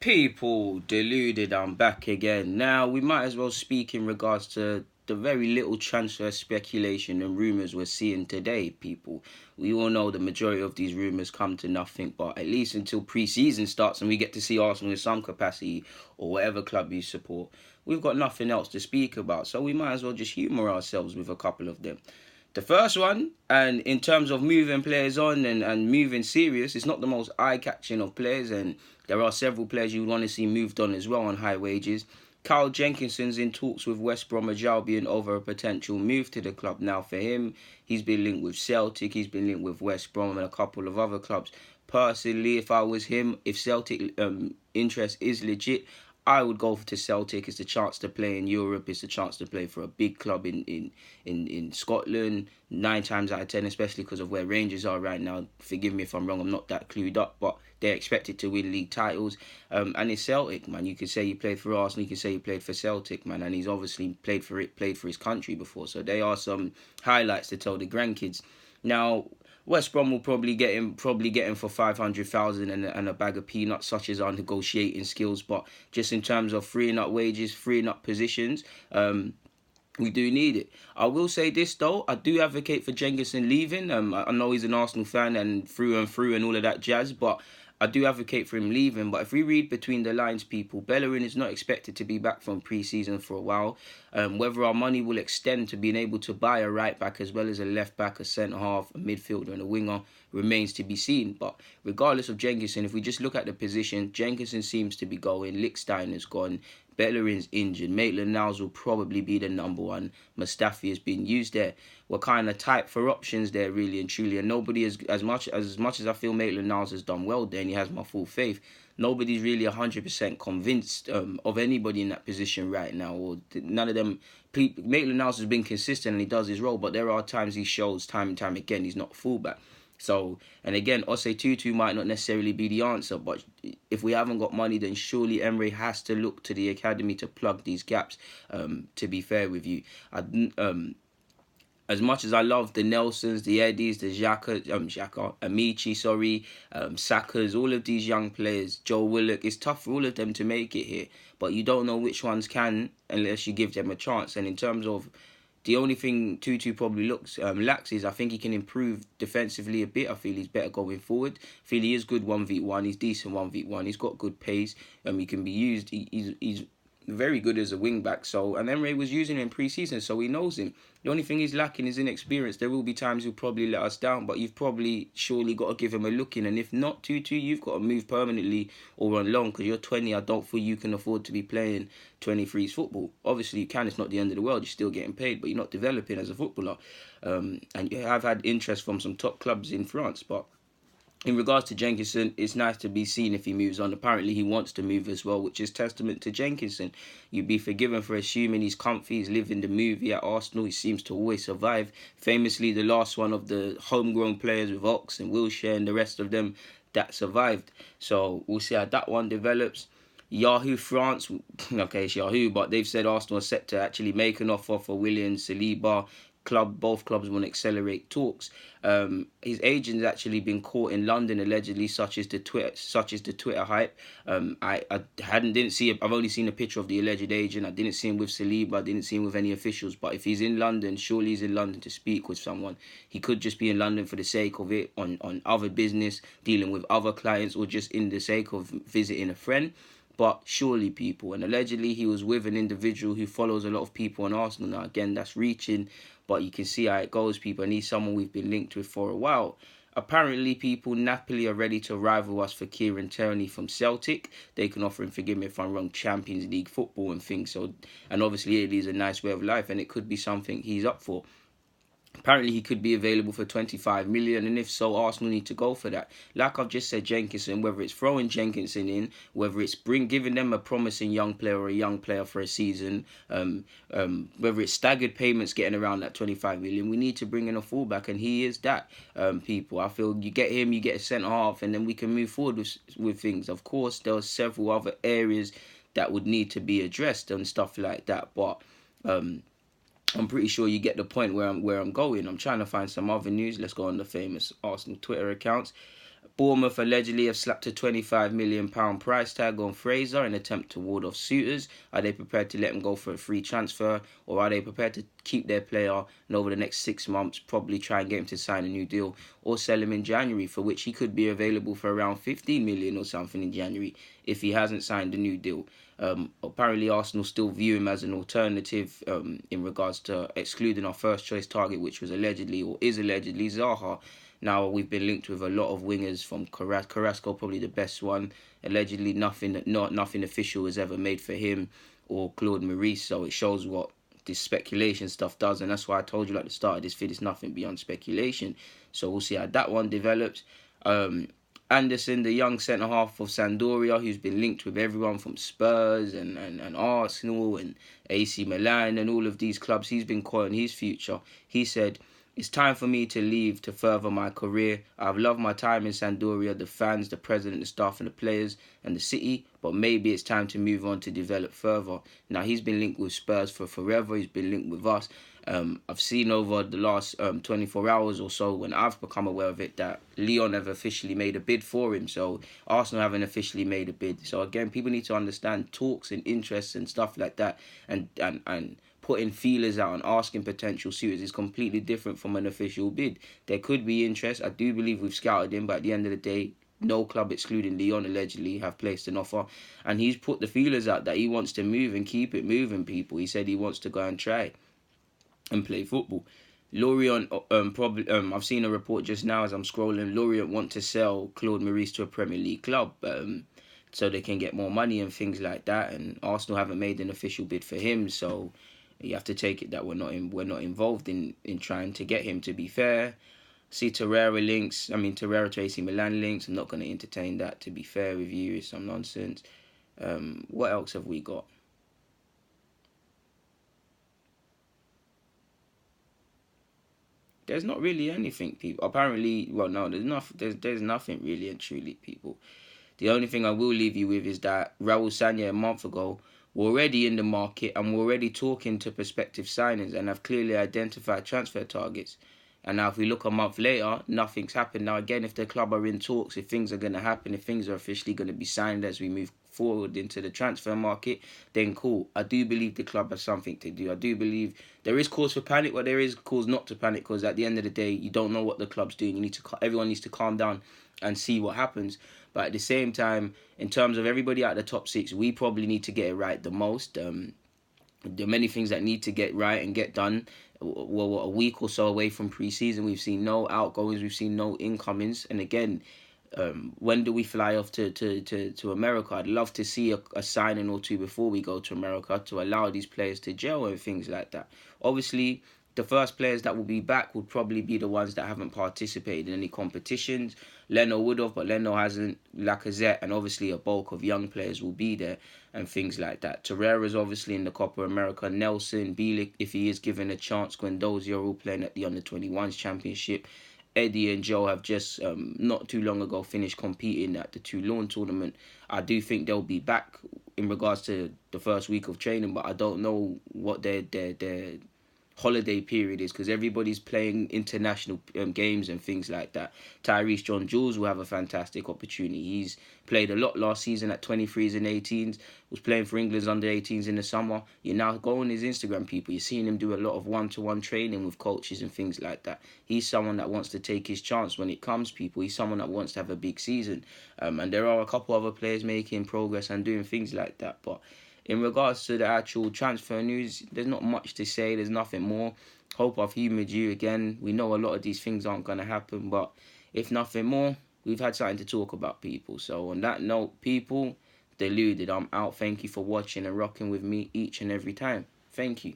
People, deluded, I'm back again. Now, we might as well speak in regards to the very little transfer speculation and rumours we're seeing today, people. We all know the majority of these rumours come to nothing, but at least until pre-season starts and we get to see Arsenal in some capacity or whatever club you support, we've got nothing else to speak about. So we might as well just humour ourselves with a couple of them. The first one, and in terms of moving players on and moving serious, it's not the most eye-catching of players, and there are several players you would want to see moved on as well on high wages. Carl Jenkinson's in talks with West Bromwich Albion over a potential move to the club. Now for him, he's been linked with Celtic, he's been linked with West Brom and a couple of other clubs. Personally, if I was him, if Celtic interest is legit, I would go to Celtic. It's the chance to play in Europe. It's the chance to play for a big club in Scotland. 9 times out of 10, especially because of where Rangers are right now. Forgive me if I'm wrong. I'm not that clued up, but they're expected to win league titles. And it's Celtic, man. You could say he played for Arsenal. You could say he played for Celtic, man. And he's obviously played for his country before. So they are some highlights to tell the grandkids. Now, West Brom will probably get him for 500,000 and a bag of peanuts, such as our negotiating skills. But just in terms of freeing up wages, freeing up positions, we do need it. I will say this though, I do advocate for Jenkinson leaving. I know he's an Arsenal fan and through and all of that jazz, but I do advocate for him leaving. But if we read between the lines, people, Bellerin is not expected to be back from pre-season for a while. Whether our money will extend to being able to buy a right back as well as a left back, a centre half, a midfielder and a winger remains to be seen. But regardless of Jenkinson, if we just look at the position, Jenkinson seems to be going, Lichtstein has gone, Bellerin's injured, Maitland-Niles will probably be the number one. Mustafi has been used there. We're kind of tight for options there, really and truly. And nobody is, as much as I feel Maitland-Niles has done well there and he has my full faith, nobody's really 100% convinced of anybody in that position right now. Or none of them. Maitland-Niles has been consistent and he does his role, but there are times he shows time and time again he's not a fullback. So, and again, Osei Tutu might not necessarily be the answer, but if we haven't got money, then surely Emery has to look to the academy to plug these gaps, to be fair with you. As much as I love the Nelsons, the Eddies, the Amici, Sakas, all of these young players, Joe Willock, it's tough for all of them to make it here, but you don't know which ones can unless you give them a chance. And in terms of the only thing Tutu probably lacks is I think he can improve defensively a bit. I feel he's better going forward. I feel he is good 1v1. He's decent 1v1. He's got good pace. He can be used. He's very good as a wing back. So, and Emery was using him pre-season, so he knows him. The only thing he's lacking is inexperience. There will be times he'll probably let us down, but you've probably surely got to give him a look in. And if not, Tutu, you've got to move permanently or on loan because you're 20. I don't feel you can afford to be playing 23s football. Obviously, you can. It's not the end of the world. You're still getting paid, but you're not developing as a footballer. And you have had interest from some top clubs in France, but in regards to Jenkinson, it's nice to be seen if he moves on. Apparently, he wants to move as well, which is testament to Jenkinson. You'd be forgiven for assuming he's comfy, he's living the movie at Arsenal. He seems to always survive. Famously, the last one of the homegrown players with Ox and Wilshere and the rest of them that survived. So we'll see how that one develops. Yahoo France, okay, it's Yahoo, but they've said Arsenal are set to actually make an offer for Willian Saliba. Both clubs want to accelerate talks. His agent's actually been caught in London allegedly, such as the Twitter hype. I've only seen a picture of the alleged agent. I didn't see him with Saliba. I didn't see him with any officials. But if he's in London, surely he's in London to speak with someone. He could just be in London for the sake of it, on other business, dealing with other clients, or just in the sake of visiting a friend. But surely, people, and allegedly he was with an individual who follows a lot of people on Arsenal. Now, again, that's reaching, but you can see how it goes, people, and he's someone we've been linked with for a while. Apparently, people, Napoli are ready to rival us for Kieran Tierney from Celtic. They can offer him, forgive me if I'm wrong, Champions League football and things. So, and obviously, Italy is a nice way of life, and it could be something he's up for. Apparently, he could be available for 25 million, and if so, Arsenal need to go for that. Like I've just said, Jenkinson, whether it's throwing Jenkinson in, whether it's giving them a promising young player or a young player for a season, whether it's staggered payments getting around that 25 million, we need to bring in a fullback, and he is that, people. I feel you get him, you get a centre half, and then we can move forward with things. Of course, there are several other areas that would need to be addressed and stuff like that, but I'm pretty sure you get the point where I'm going. I'm trying to find some other news. Let's go on the famous Arsenal Twitter accounts. Bournemouth allegedly have slapped a £25 million price tag on Fraser in an attempt to ward off suitors. Are they prepared to let him go for a free transfer, or are they prepared to keep their player and over the next 6 months probably try and get him to sign a new deal, or sell him in January, for which he could be available for around 15 million or something in January if he hasn't signed a new deal? Apparently Arsenal still view him as an alternative in regards to excluding our first choice target, which was allegedly or is allegedly Zaha. Now we've been linked with a lot of wingers, from Carrasco, probably the best one. Allegedly nothing official is ever made for him, or Claude Maurice. So it shows what this speculation stuff does, and that's why I told you at the start of this vid, it's nothing beyond speculation. So we'll see how that one develops. Anderson, the young centre-half of Sampdoria, who's been linked with everyone from Spurs and Arsenal and AC Milan and all of these clubs, he's been calling his future. He said, "It's time for me to leave to further my career. I've loved my time in Sampdoria, the fans, the president, the staff and the players and the city, but maybe it's time to move on to develop further." Now, he's been linked with Spurs for forever. He's been linked with us. I've seen over the last 24 hours or so, when I've become aware of it, that Lyon have officially made a bid for him. So Arsenal haven't officially made a bid. So again, people need to understand talks and interests and stuff like that, and putting feelers out and asking potential suitors is completely different from an official bid. There could be interest. I do believe we've scouted him, but at the end of the day, no club, excluding Lyon, allegedly have placed an offer, and he's put the feelers out that he wants to move and keep it moving. People, he said he wants to go and try and play football. Lorient, I've seen a report just now as I'm scrolling. Lorient want to sell Claude Maurice to a Premier League club, so they can get more money and things like that. And Arsenal haven't made an official bid for him, so you have to take it that we're not involved in trying to get him. To be fair, see Torreira to AC Milan links. I'm not going to entertain that. To be fair with you, it's some nonsense. What else have we got? There's not really anything, people. Apparently, well, no, there's nothing really and truly, people. The only thing I will leave you with is that Raul Sanya a month ago were already in the market and were already talking to prospective signings and have clearly identified transfer targets. And now if we look a month later, nothing's happened. Now again, if the club are in talks, if things are going to happen, if things are officially going to be signed as we move forward into the transfer market, then cool. I do believe the club has something to do. I do believe there is cause for panic, but there is cause not to panic, because at the end of the day, you don't know what the club's doing. Everyone needs to calm down and see what happens. But at the same time, in terms of everybody out of the top six, we probably need to get it right the most. There are many things that need to get right and get done. We're a week or so away from pre-season. We've seen no outgoings. We've seen no incomings. And again, when do we fly off to America? I'd love to see a signing or two before we go to America to allow these players to gel and things like that. Obviously, the first players that will be back would probably be the ones that haven't participated in any competitions. Leno would have, but Leno hasn't. Lacazette, and obviously a bulk of young players will be there and things like that. Torreira's obviously in the Copa America. Nelson, Bielik, if he is given a chance. Guendouzi are all playing at the Under-21s Championship. Eddie and Joe have just not too long ago finished competing at the Toulon tournament. I do think they'll be back in regards to the first week of training, but I don't know what their holiday period is, because everybody's playing international games and things like that. Tyrese John Jules will have a fantastic opportunity. He's played a lot last season at 23s and 18s, was playing for England's under-18s in the summer. You now go on his Instagram, people, you're seeing him do a lot of one-to-one training with coaches and things like that. He's someone that wants to take his chance when it comes, people. He's someone that wants to have a big season. And there are a couple other players making progress and doing things like that, but in regards to the actual transfer news, there's not much to say. There's nothing more. Hope I've humoured you again. We know a lot of these things aren't going to happen, but if nothing more, we've had something to talk about, people. So on that note, people, Deluded, I'm out. Thank you for watching and rocking with me each and every time. Thank you.